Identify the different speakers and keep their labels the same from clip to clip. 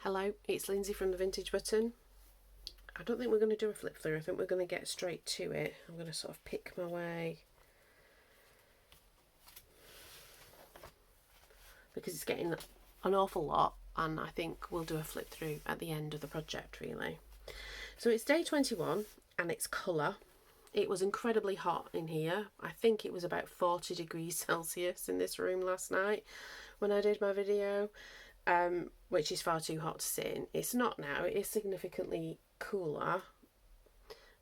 Speaker 1: Hello, it's Lindsay from the Vintage Button. I don't think we're going to do a flip through. I think we're going to get straight to it. I'm going to sort of pick my way because it's getting an awful lot, and I think we'll do a flip through at the end of the project really. So it's day 21 and it's colour. It was incredibly hot in here. I think it was about 40 degrees Celsius in this room last night when I did my video, which is far too hot to sit in. It's not now, it is significantly cooler,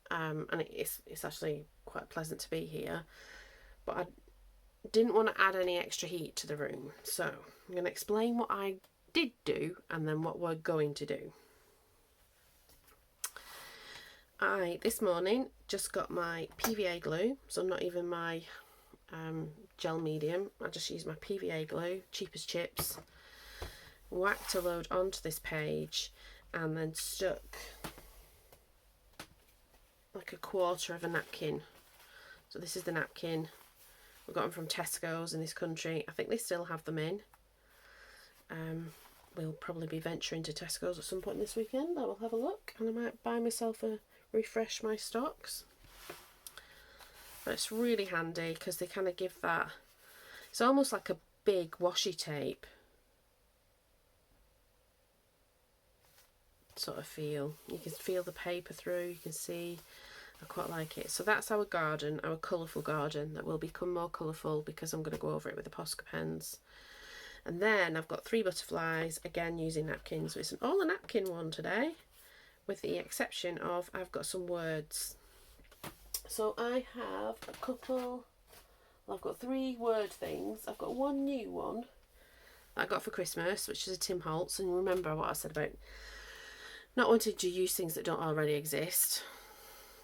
Speaker 1: and it's actually quite pleasant to be here, but I didn't want to add any extra heat to the room. So I'm going to explain what I did do and then what we're going to do. I, this morning, just got my PVA glue, so not even my gel medium. I just used my PVA glue, cheap as chips, whacked a load onto this page and then stuck like a quarter of a napkin. So this is the napkin. We got them from Tesco's in this country. I think they still have them in. We'll probably be venturing to Tesco's at some point this weekend. I will have a look and I might buy myself a refresh my stocks. But it's really handy because they kind of give that, it's almost like a big washi tape sort of feel. You can feel the paper through, you can see. I quite like it. So that's our garden, our colourful garden that will become more colourful because I'm going to go over it with the Posca pens. And then I've got 3 butterflies, again using napkins. So it's an all a napkin one today, with the exception of I've got some words. So I have a couple, well, I've got 3 word things. I've got one new one that I got for Christmas, which is a Tim Holtz. And remember what I said about not wanting to use things that don't already exist.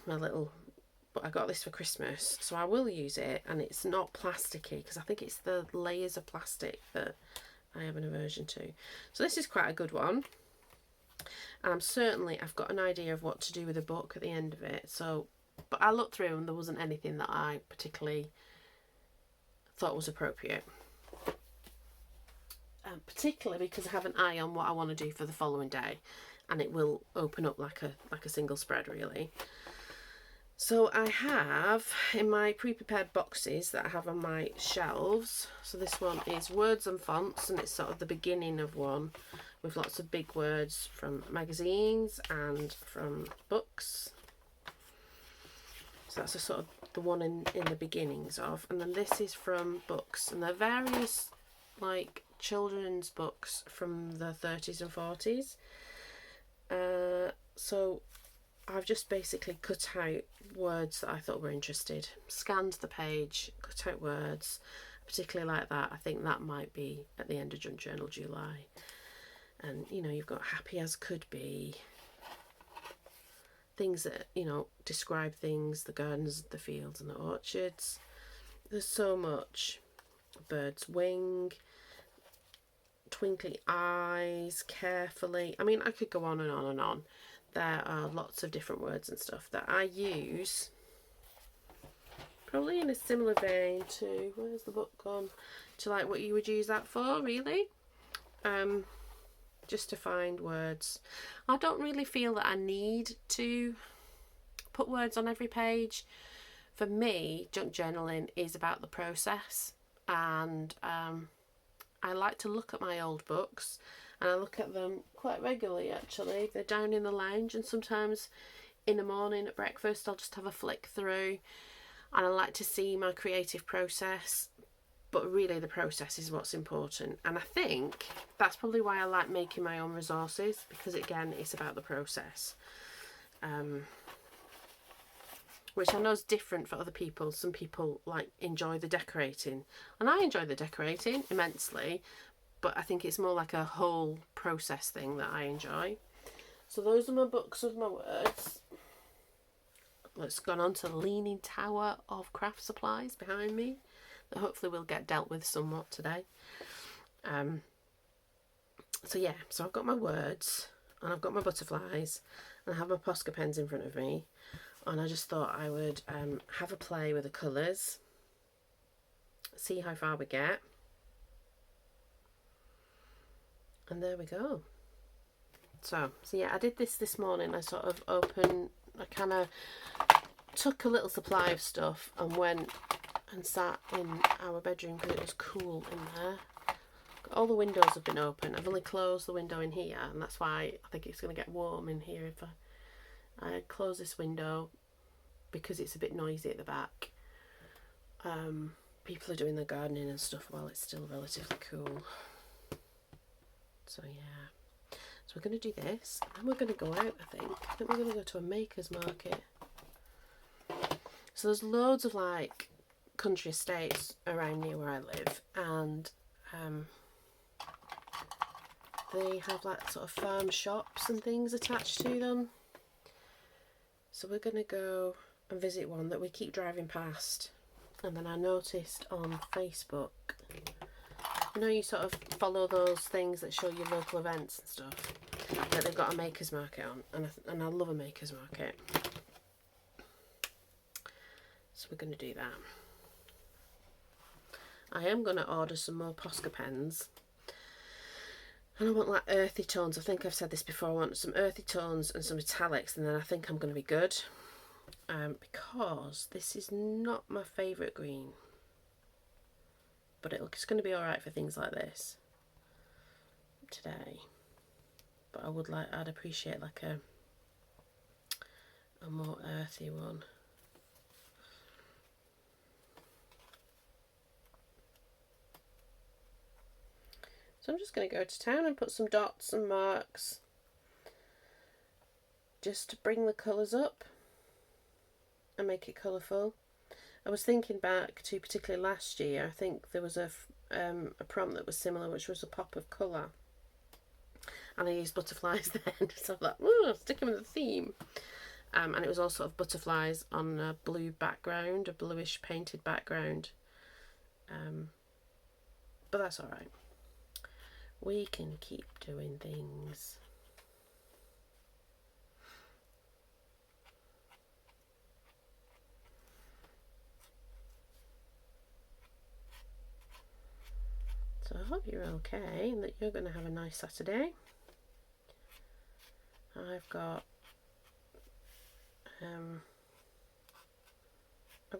Speaker 1: But I got this for Christmas, so I will use it, and it's not plasticky because I think it's the layers of plastic that I have an aversion to. So this is quite a good one, and I've got an idea of what to do with the book at the end of it. So, but I looked through and there wasn't anything that I particularly thought was appropriate, particularly because I have an eye on what I want to do for the following day, and it will open up like a single spread really. So I have in my pre-prepared boxes that I have on my shelves, so this one is words and fonts, and it's sort of the beginning of one with lots of big words from magazines and from books. So that's a sort of the one in the beginnings of, and then this is from books, and they're various like children's books from the 30s and 40s. So I've just basically cut out words that I thought were interested, scanned the page, cut out words, particularly like that. I think that might be at the end of Junk Journal July. And, you know, you've got happy as could be, things that, you know, describe things, the gardens, the fields and the orchards. There's so much. Bird's wing, twinkly eyes, carefully. I mean, I could go on and on and on. There are lots of different words and stuff that I use, probably in a similar vein to, where's the book gone, to like what you would use that for really, just to find words. I don't really feel that I need to put words on every page. For me, junk journaling is about the process, and I like to look at my old books, and I look at them quite regularly actually. They're down in the lounge, and sometimes in the morning at breakfast I'll just have a flick through, and I like to see my creative process, but really the process is what's important. And I think that's probably why I like making my own resources, because again it's about the process, which I know is different for other people. Some people like enjoy the decorating, and I enjoy the decorating immensely, but I think it's more like a whole process thing that I enjoy. So those are my books with my words. Let's go on to the Leaning Tower of craft supplies behind me that hopefully will get dealt with somewhat today. So yeah, so I've got my words and I've got my butterflies and I have my Posca pens in front of me, and I just thought I would have a play with the colours, see how far we get. And there we go. So yeah, I did this morning. I sort of I kind of took a little supply of stuff and went and sat in our bedroom because it was cool in there. All the windows have been open. I've only closed the window in here, and that's why I think it's going to get warm in here if I close this window, because it's a bit noisy at the back. People are doing their gardening and stuff while it's still relatively cool. So yeah. So we're going to do this, and then we're going to go out, I think. I think we're going to go to a maker's market. So there's loads of like country estates around near where I live, and they have like sort of farm shops and things attached to them. So we're going to go and visit one that we keep driving past. And then I noticed on Facebook, you know, you sort of follow those things that show you local events and stuff, that they've got a maker's market on, and I love a maker's market. So we're going to do that. I am going to order some more Posca pens. And I want like earthy tones. I think I've said this before. I want some earthy tones and some metallics, and then I think I'm going to be good. Because this is not my favourite green. But it's going to be alright for things like this today. But I'd appreciate like a more earthy one. So I'm just going to go to town and put some dots and marks just to bring the colours up and make it colourful. I was thinking back to particularly last year. I think there was a prompt that was similar, which was a pop of colour, and I used butterflies then. So I'm like, sticking with the theme. And it was all sort of butterflies on a blue background, a bluish painted background. But that's all right. We can keep doing things. So I hope you're okay and that you're going to have a nice Saturday. I've got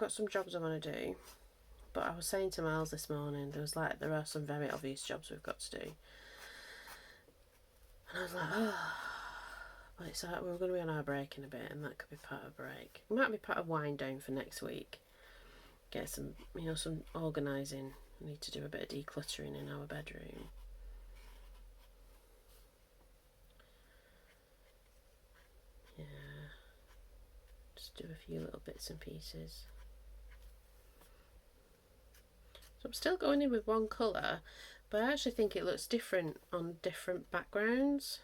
Speaker 1: some jobs I want to do, but I was saying to Miles this morning, there are some very obvious jobs we've got to do, and I was like, but it's like we're going to be on our break in a bit, and that could be part of a break. It might be part of wind down for next week. Get some organising. I need to do a bit of decluttering in our bedroom. Yeah, just do a few little bits and pieces. So I'm still going in with one colour, but I actually think it looks different on different backgrounds.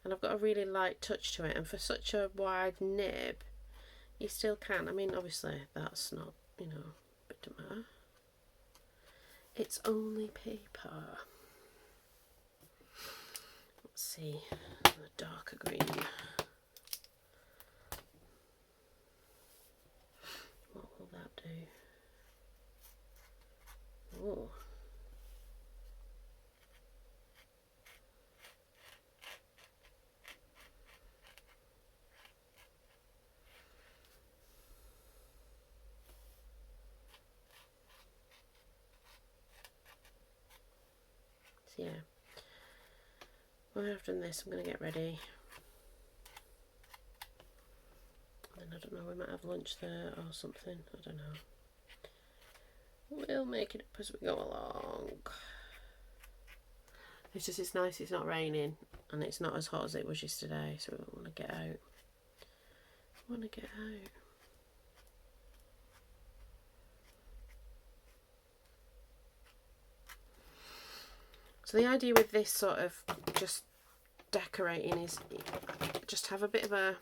Speaker 1: And I've got a really light touch to it, and for such a wide nib, you still can. I mean, obviously that's not, but it doesn't matter. It's only paper. Let's see, the darker green. What will that do? Oh. So yeah, when I've done this, I'm going to get ready. And I don't know, we might have lunch there or something. I don't know. We'll make it up as we go along. It's nice, it's not raining, and it's not as hot as it was yesterday, so we want to get out. So the idea with this sort of just decorating is just have a bit of a,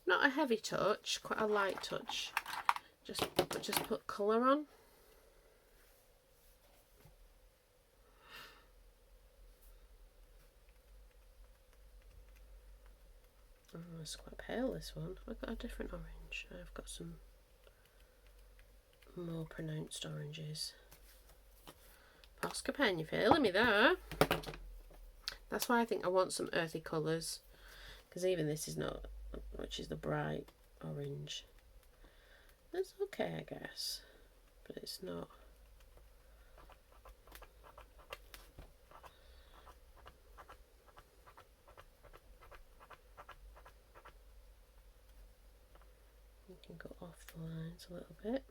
Speaker 1: not a heavy touch, quite a light touch. Just put colour on. Oh, it's quite pale, this one. I've got a different orange. I've got some more pronounced oranges. Posca pen, you feeling me there? That's why I think I want some earthy colours, because even this is not, which is the bright orange. That's okay, I guess, but it's not. You can go off the lines a little bit.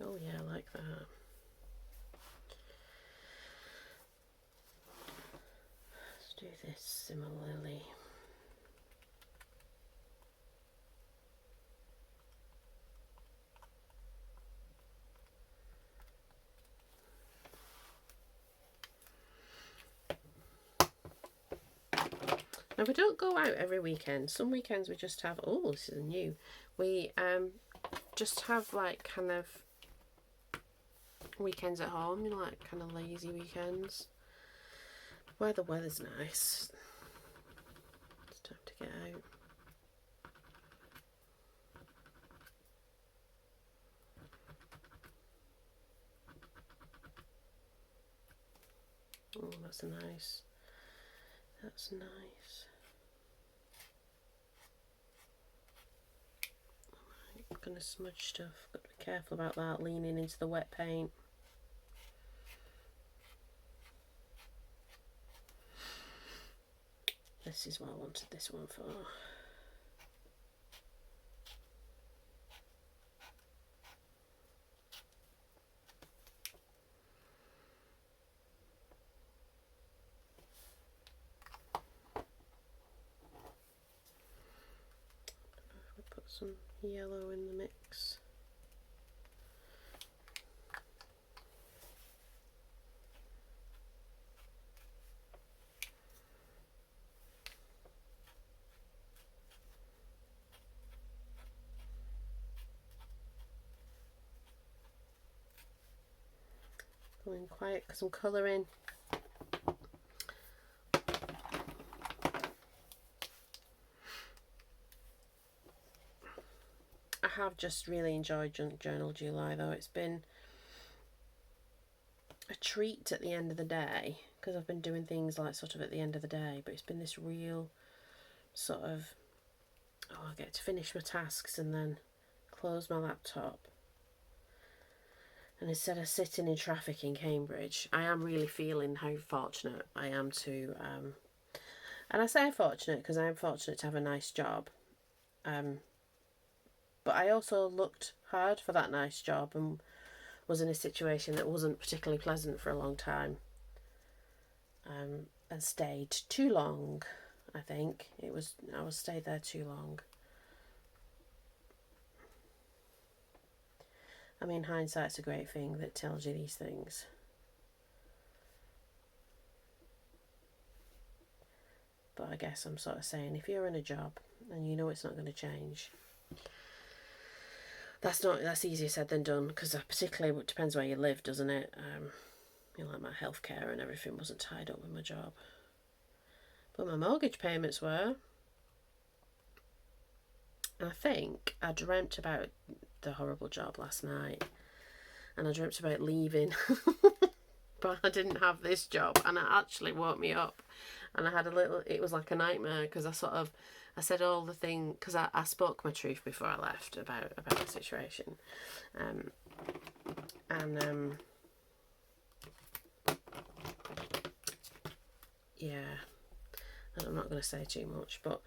Speaker 1: Oh yeah, I like that. Let's do this similarly. Now we don't go out every weekend. Some weekends we just have, oh, this is new. We just have like kind of weekends at home, you know, like kind of lazy weekends where the weather's nice. It's time to get out. Oh, that's nice. That's nice. Right, I'm gonna smudge stuff. Got to be careful about that, leaning into the wet paint. This is what I wanted this one for. Put some yellow in the mix. Going quiet because I'm colouring. I have just really enjoyed Junk Journal July though. It's been a treat at the end of the day because I've been doing things like sort of at the end of the day, but it's been this real sort of, oh, I get to finish my tasks and then close my laptop. And instead of sitting in traffic in Cambridge, I am really feeling how fortunate I am to, and I say fortunate because I am fortunate to have a nice job. But I also looked hard for that nice job and was in a situation that wasn't particularly pleasant for a long time. And stayed too long, I think. I was stayed there too long. I mean, hindsight's a great thing that tells you these things. But I guess I'm sort of saying, if you're in a job and you know it's not going to change, that's easier said than done, because particularly it depends where you live, doesn't it? You know, like my healthcare and everything wasn't tied up with my job, but my mortgage payments were. And I think I dreamt about the horrible job last night, and I dreamt about leaving, but I didn't have this job, and it actually woke me up, and I had it was like a nightmare, because I said all the things, because I spoke my truth before I left about the situation, yeah, and I'm not going to say too much, but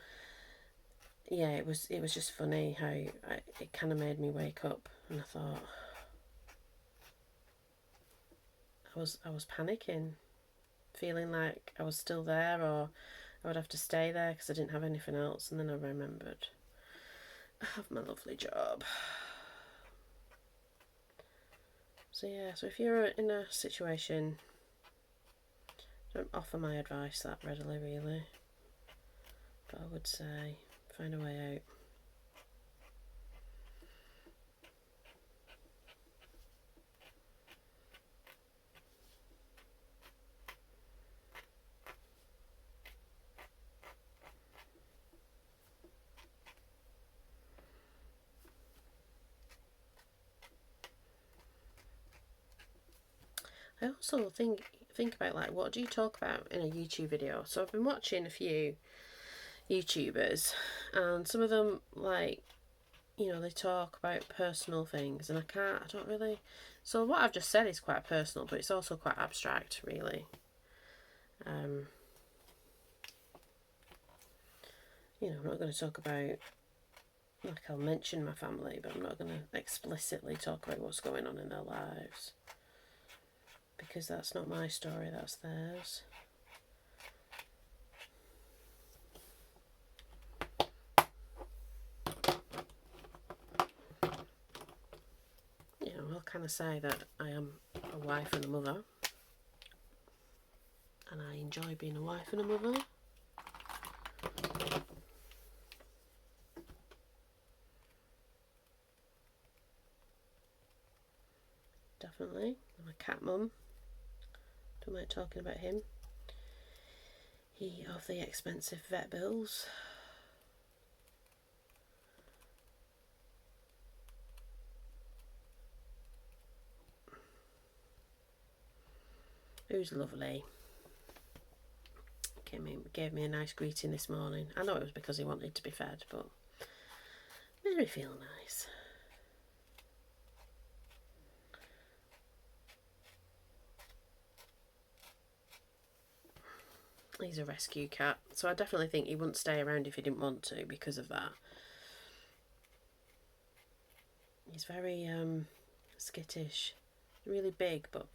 Speaker 1: yeah, it was just funny how it kind of made me wake up, and I thought I was panicking, feeling like I was still there, or I would have to stay there because I didn't have anything else. And then I remembered I have my lovely job. So yeah, so if you're in a situation, don't offer my advice that readily, really, but I would say find a way out. I also think think about, like, what do you talk about in a YouTube video? So I've been watching a few YouTubers, and some of them, like, you know, they talk about personal things, and I don't really. So what I've just said is quite personal, but it's also quite abstract, really. You know, I'm not going to talk about, like, I'll mention my family, but I'm not going to explicitly talk about what's going on in their lives, because that's not my story, that's theirs. You know, I'll kind of say that I am a wife and a mother, and I enjoy being a wife and a mother. Definitely. I'm a cat mum. Don't like talking about him. He of the expensive vet bills. Who's lovely. Gave me a nice greeting this morning. I know it was because he wanted to be fed, but made me feel nice. He's a rescue cat, so I definitely think he wouldn't stay around if he didn't want to because of that. He's very skittish, really big, but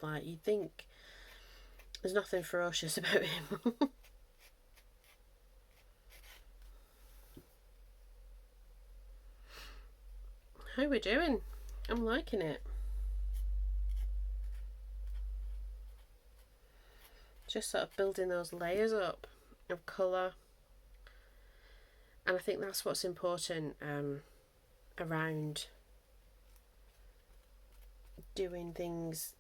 Speaker 1: like you'd think there's nothing ferocious about him. How are we doing? I'm liking it. Just sort of building those layers up of colour. And I think that's what's important around doing things,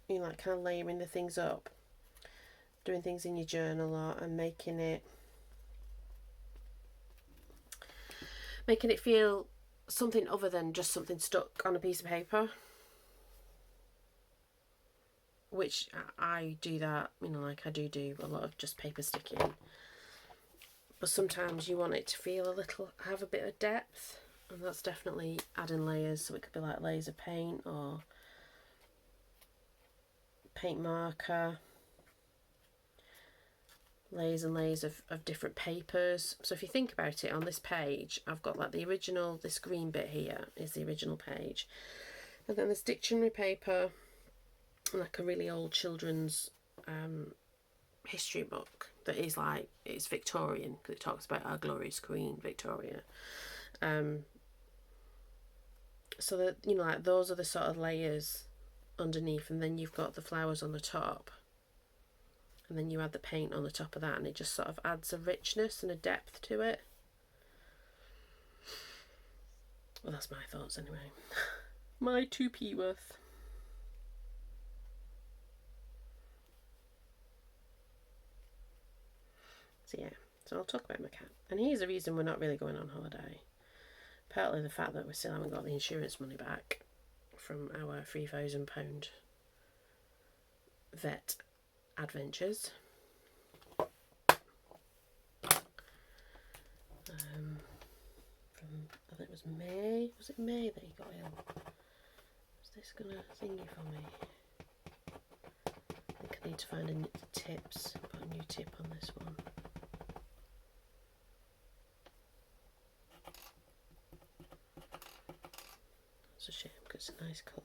Speaker 1: you know, like kind of layering the things up. Doing things in your journal and making it feel something other than just something stuck on a piece of paper. Which I do that, you know, like I do a lot of just paper sticking. But sometimes you want it to feel have a bit of depth, and that's definitely adding layers. So it could be like layers of paint or paint marker, layers and layers of different papers. So if you think about it, on this page I've got like the original, this green bit here is the original page, and then this dictionary paper, like a really old children's history book that is like, it's Victorian because it talks about our glorious Queen Victoria. So that, you know, like those are the sort of layers underneath, and then you've got the flowers on the top, and then you add the paint on the top of that, and it just sort of adds a richness and a depth to it. Well, that's my thoughts anyway. My 2p worth. So yeah, so I'll talk about my cat. And here's the reason we're not really going on holiday. Partly the fact that we still haven't got the insurance money back from our £3,000 vet adventures. From, I think it was May. Was it May that he got ill? Is this gonna thingy for me? I think I need to find a put a new tip on this one. It's a shame because it's a nice colour.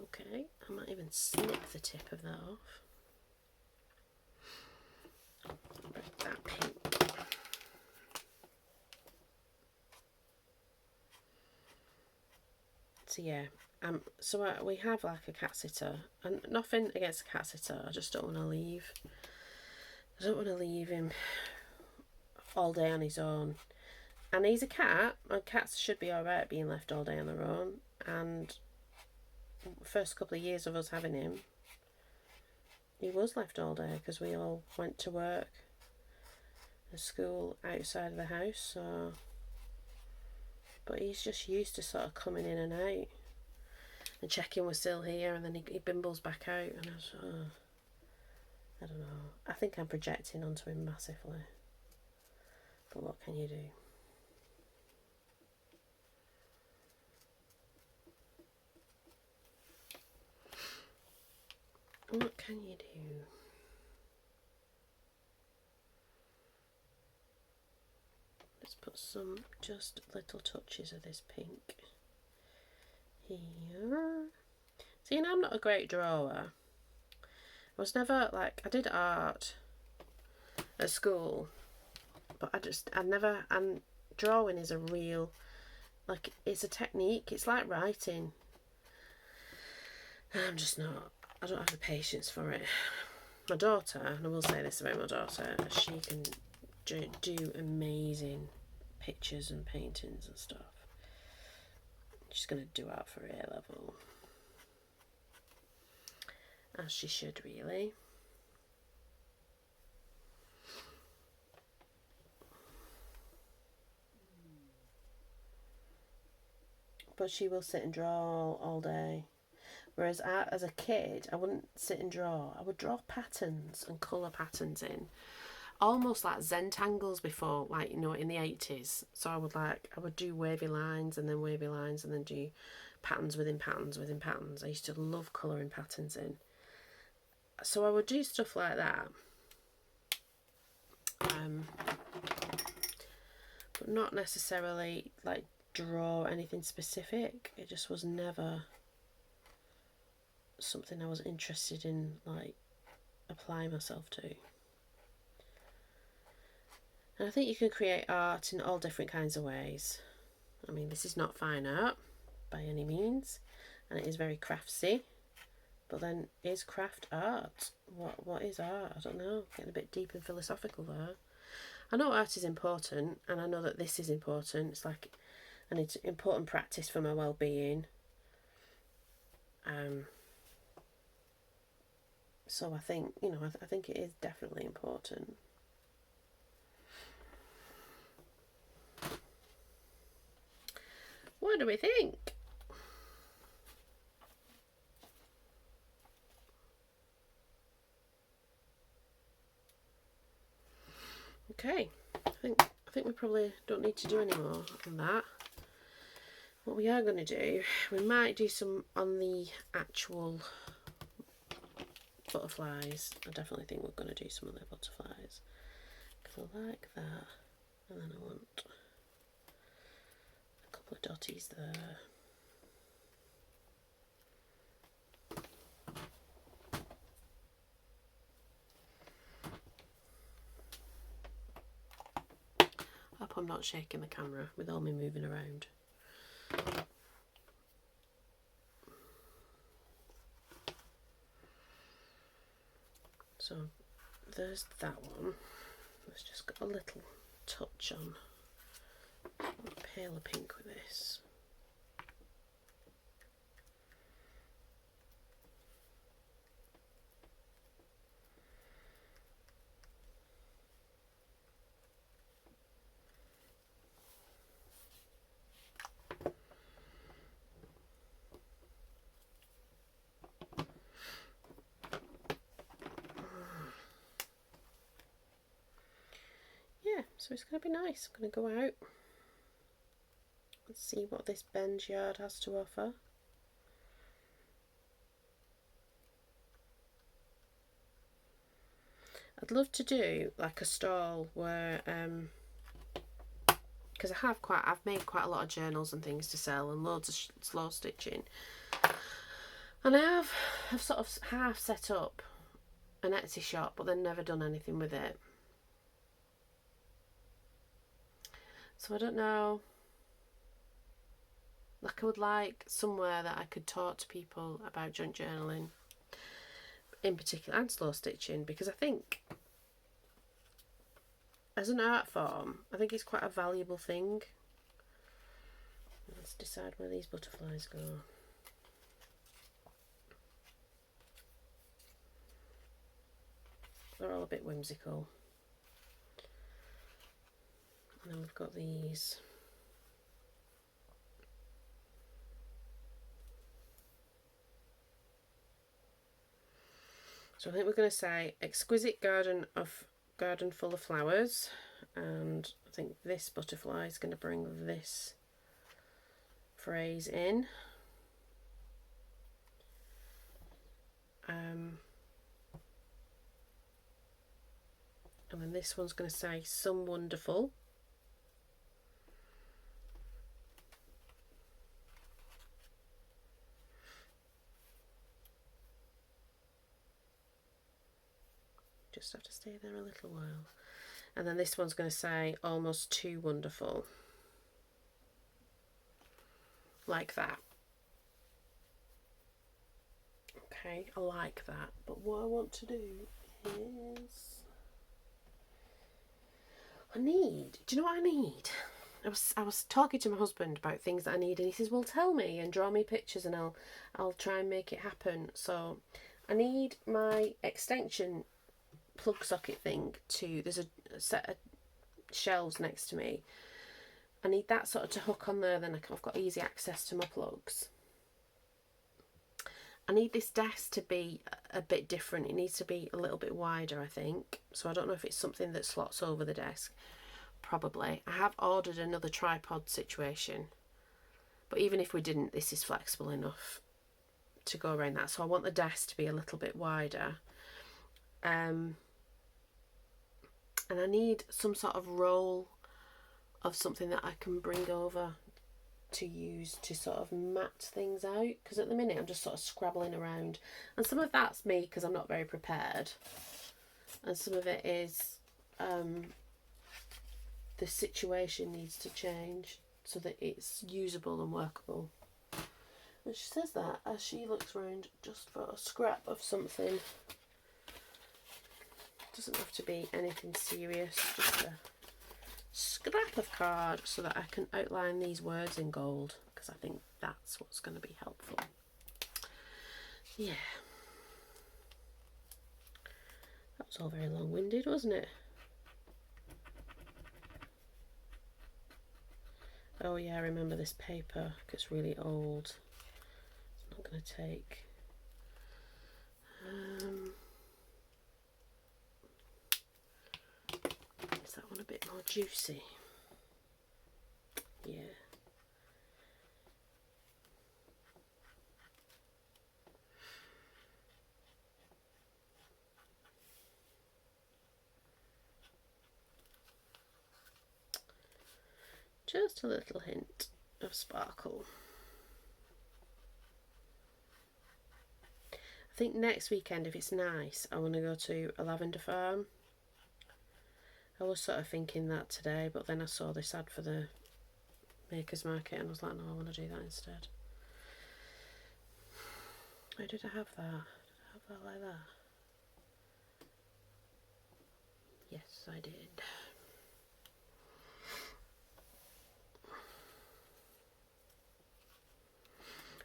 Speaker 1: Okay, I might even snip the tip of that off. That pink. So yeah, we have like a cat sitter, and nothing against a cat sitter. I just don't want to leave. I don't want to leave him all day on his own. And he's a cat, and cats should be alright being left all day on their own. And first couple of years of us having him, he was left all day because we all went to work and school outside of the house. So But he's just used to sort of coming in and out and checking we're still here, and then he bimbles back out, and I don't know. I think I'm projecting onto him massively. But what can you do? What can you do? Let's put some just little touches of this pink here. See, you know, I'm not a great drawer. I was never, like, I did art at school, but I never, and drawing is a real, like, it's a technique. It's like writing. I'm just not, I don't have the patience for it. My daughter, and I will say this about my daughter, she can do amazing pictures and paintings and stuff. She's going to do art for A level, as she should, really. But she will sit and draw all day. Whereas as a kid, I wouldn't sit and draw. I would draw patterns and colour patterns in. Almost like Zentangles before, like, you know, in the 80s. So I would do wavy lines and then wavy lines and then do patterns within patterns within patterns. I used to love colouring patterns in. So I would do stuff like that. But not necessarily, like, draw anything specific. It just was never something I was interested in, like, applying myself to. And I think you can create art in all different kinds of ways. I mean, this is not fine art by any means, and it is very craftsy. But then, is craft art? What is art? I don't know. Getting a bit deep and philosophical there. I know art is important, and I know that this is important. It's like an important practice for my well-being. So I think, you know, I think it is definitely important. What do we think? Okay, I think we probably don't need to do any more on that. What we are going to do, we might do some on the actual butterflies. I definitely think we're going to do some of the butterflies, because I like that. And then I want a couple of dotties there. I hope I'm not shaking the camera with all me moving around. So there's that one. Let's just got a little touch on a paler pink with this. So it's going to be nice. I'm going to go out and see what this Ben's Yard has to offer. I'd love to do like a stall where, because I've made quite a lot of journals and things to sell, and loads of slow stitching, and I've sort of half set up an Etsy shop, but then never done anything with it. So I don't know, like I would like somewhere that I could talk to people about junk journaling in particular, and slow stitching, because I think as an art form, I think it's quite a valuable thing. Let's decide where these butterflies go. They're all a bit whimsical. And then we've got these So I think we're going to say exquisite garden full of flowers, and I think this butterfly is going to bring this phrase in. And then this one's going to say some wonderful. Just have to stay there a little while. And then this one's going to say almost too wonderful. Like that. Okay, I like that. But what I want to do is... do you know what I need? I was talking to my husband about things that I need, and he says, well, tell me and draw me pictures and I'll try and make it happen. So I need my extension plug socket thing there's a set of shelves next to me. I need that sort of to hook on there, then I've got easy access to my plugs. I need this desk to be a bit different. It needs to be a little bit wider, I think. So I don't know if it's something that slots over the desk. Probably. I have ordered another tripod situation. But even if we didn't, this is flexible enough to go around that. So I want the desk to be a little bit wider. And I need some sort of roll of something that I can bring over to use to sort of mat things out, because at the minute I'm just sort of scrabbling around, and some of that's me because I'm not very prepared, and some of it is the situation needs to change so that it's usable and workable. And she says that as she looks around just for a scrap of something. Doesn't have to be anything serious, just a scrap of card so that I can outline these words in gold, because I think that's what's going to be helpful. Yeah, that was all very long-winded, wasn't it? Oh yeah, I remember this paper. It's really old. It's not going to take. Is that one a bit more juicy? Yeah. Just a little hint of sparkle. I think next weekend, if it's nice, I want to go to a lavender farm. I was sort of thinking that today, but then I saw this ad for the Makers Market and I was like, no, I want to do that instead. Where did I have that? Did I have that like that? Yes, I did.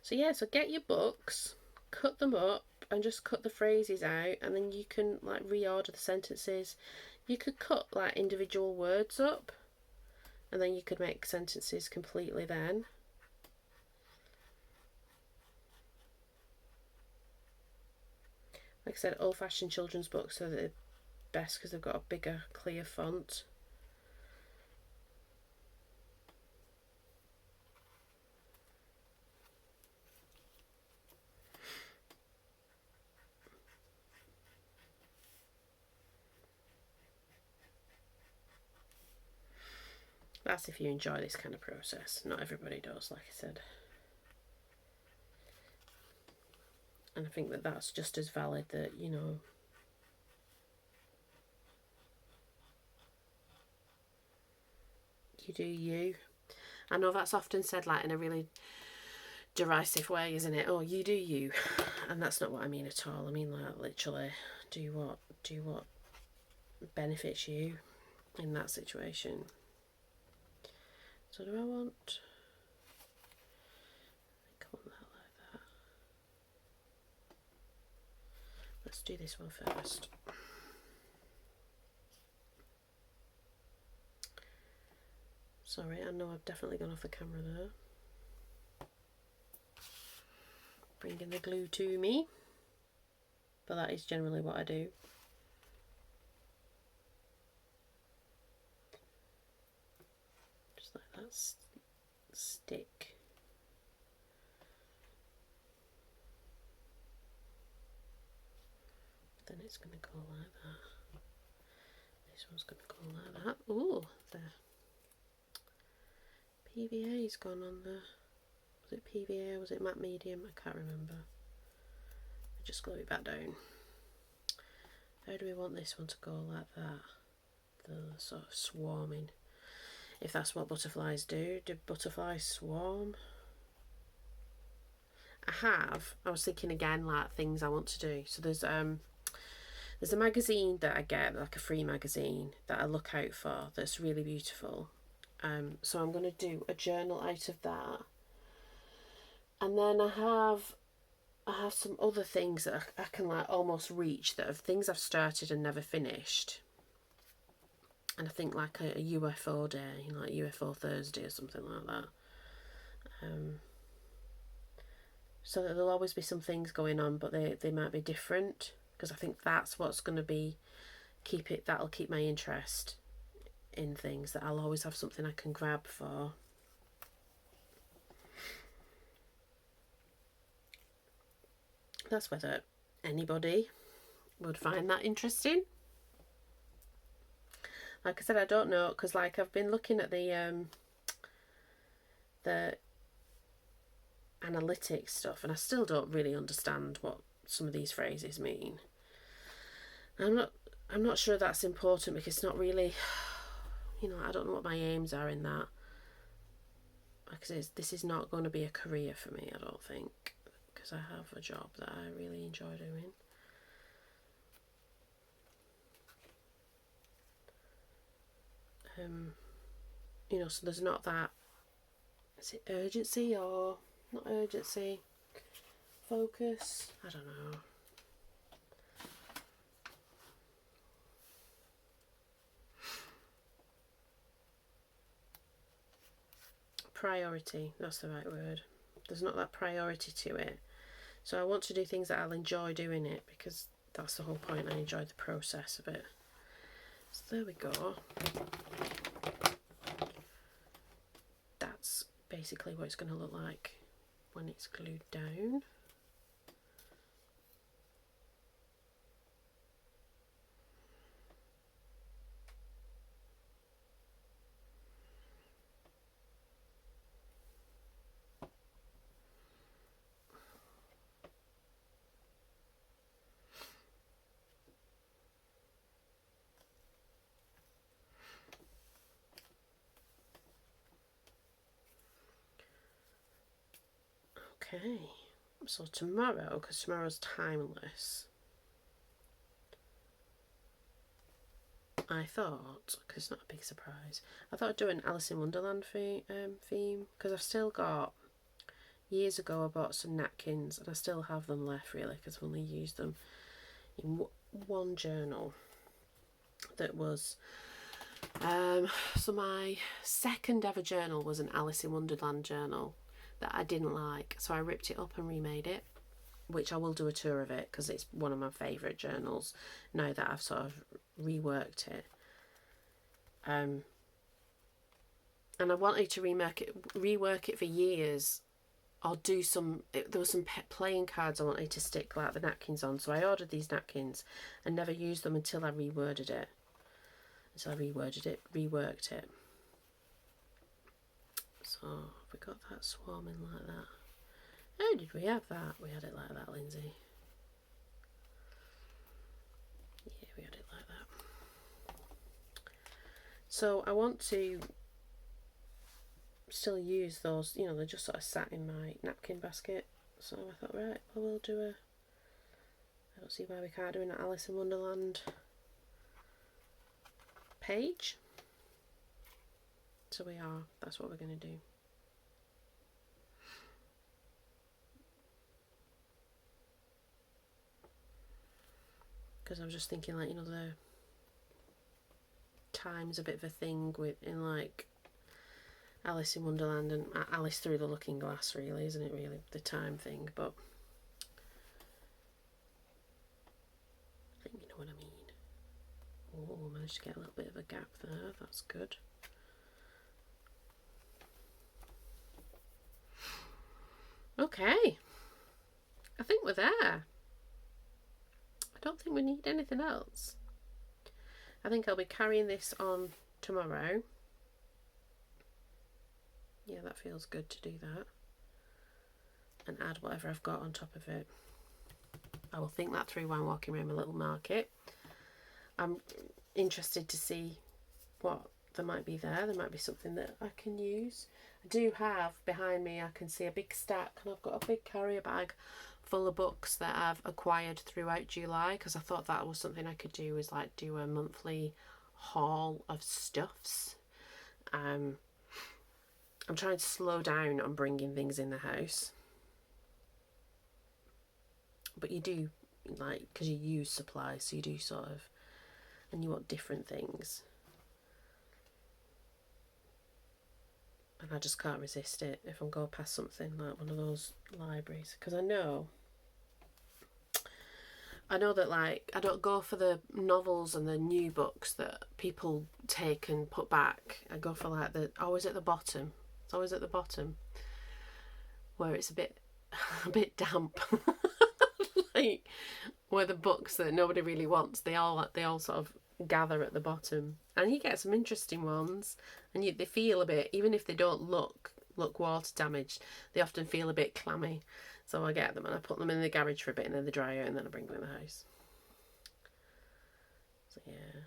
Speaker 1: So yeah, so get your books, cut them up and just cut the phrases out, and then you can like reorder the sentences. You could cut like individual words up and then you could make sentences completely then. Like I said, old-fashioned children's books are the best because they've got a bigger, clear font. That's if you enjoy this kind of process. Not everybody does, like I said. And I think that that's just as valid, that, you know, you do you. I know that's often said like in a really derisive way, isn't it? Oh, you do you. And that's not what I mean at all. I mean like literally do what benefits you in that situation. So do I want that like that. Let's do this one first. Sorry, I know I've definitely gone off the camera there. Bringing the glue to me. but that is generally what I do. Just like that stick. Then it's going to go like that. This one's going to go like that. Oh, the PVA's gone on the... Was it PVA or was it matte medium? I can't remember. Just glue it back down. How do we want this one to go like that? The sort of swarming. If that's what butterflies do. Do butterflies swarm? I was thinking again, like things I want to do. So there's a magazine that I get, like a free magazine that I look out for, that's really beautiful. So I'm going to do a journal out of that. And then I have some other things that I can like almost reach, that are things I've started and never finished. And I think like a UFO day, like UFO Thursday or something like that. So that there'll always be some things going on, but they might be different, because I think that's what's going to be that'll keep my interest in things, that I'll always have something I can grab for. That's whether anybody would find that interesting. Like I said, I don't know, because like I've been looking at the analytics stuff, and I still don't really understand what some of these phrases mean. I'm not sure that's important, because it's not really, you know, I don't know what my aims are in that. Like I said, this is not going to be a career for me, I don't think, because I have a job that I really enjoy doing. You know, so there's not that, is it urgency or not urgency? Focus? I don't know. Priority, that's the right word. There's not that priority to it. So I want to do things that I'll enjoy doing it, because that's the whole point. I enjoy the process of it. So there we go. That's basically what it's going to look like when it's glued down. Okay, so tomorrow, because tomorrow's timeless, I thought, because it's not a big surprise, I thought I'd do an Alice in Wonderland theme, because I've still got, years ago I bought some napkins, and I still have them left really, because I've only used them in one journal. That was, so my second ever journal was an Alice in Wonderland journal that I didn't like, so I ripped it up and remade it, which I will do a tour of it, because it's one of my favourite journals now that I've sort of reworked it. And I wanted to rework it for years, or do some, there were some playing cards I wanted to stick like the napkins on, so I ordered these napkins and never used them until I reworked it. So we got that swarming like that. How did we have that? We had it like that, Lindsay. Yeah, we had it like that. So I want to still use those, you know, they just sort of sat in my napkin basket. So I thought, right, well, we'll do I don't see why we can't do an Alice in Wonderland page. So we are, that's what we're going to do. Because I was just thinking, like, you know, the time's a bit of a thing in like Alice in Wonderland and Alice Through the Looking Glass, really, isn't it, really, the time thing? But Oh, managed to get a little bit of a gap there. That's good. Okay. I think we're there. I don't think we need anything else. I think I'll be carrying this on tomorrow. Yeah, that feels good to do that. And add whatever I've got on top of it. I will think that through when walking around my little market. I'm interested to see what there might be there. There might be something that I can use. I do have behind me, I can see a big stack, and I've got a big carrier bag full of books that I've acquired throughout July, because I thought that was something I could do, is like do a monthly haul of stuffs. I'm trying to slow down on bringing things in the house, but you do, like, because you use supplies, so you do sort of, and you want different things, and I just can't resist it if I'm going past something like one of those libraries, because I know that, like, I don't go for the novels and the new books that people take and put back. I go for like always at the bottom. It's always at the bottom where it's a bit damp. Like, where the books that nobody really wants, they all sort of gather at the bottom, and you get some interesting ones, and they feel a bit, even if they don't look water damaged, they often feel a bit clammy. So I get them and I put them in the garage for a bit, and then they dry out, and then I bring them in the house. So yeah,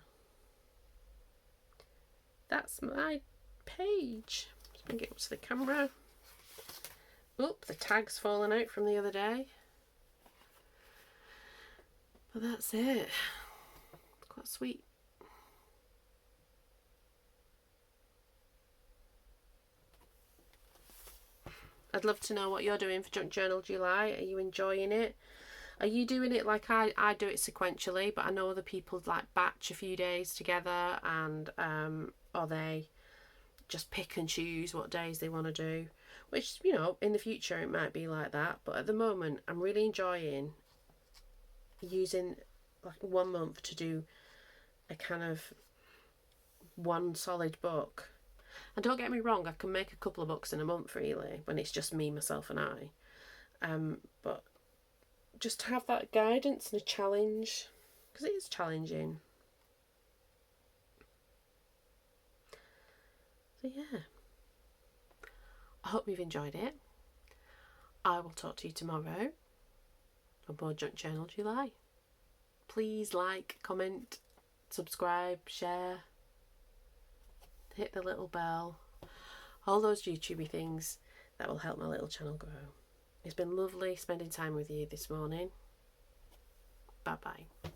Speaker 1: that's my page. Let's bring it up to the camera. Oop, the tag's fallen out from the other day. But that's it. It's quite sweet. I'd love to know what you're doing for Junk Journal July. Are you enjoying it? Are you doing it like I do it sequentially, but I know other people like batch a few days together, and or they just pick and choose what days they want to do, which, you know, in the future it might be like that, but at the moment I'm really enjoying using like 1 month to do a kind of one solid book. And don't get me wrong, I can make a couple of books in a month really, when it's just me, myself and I, but just to have that guidance and a challenge, because it is challenging. So yeah, I hope you've enjoyed it. I will talk to you tomorrow for more Junk Journal July. Please like, comment, subscribe, share, hit the little bell, all those YouTubey things that will help my little channel grow. It's been lovely spending time with you this morning. Bye bye.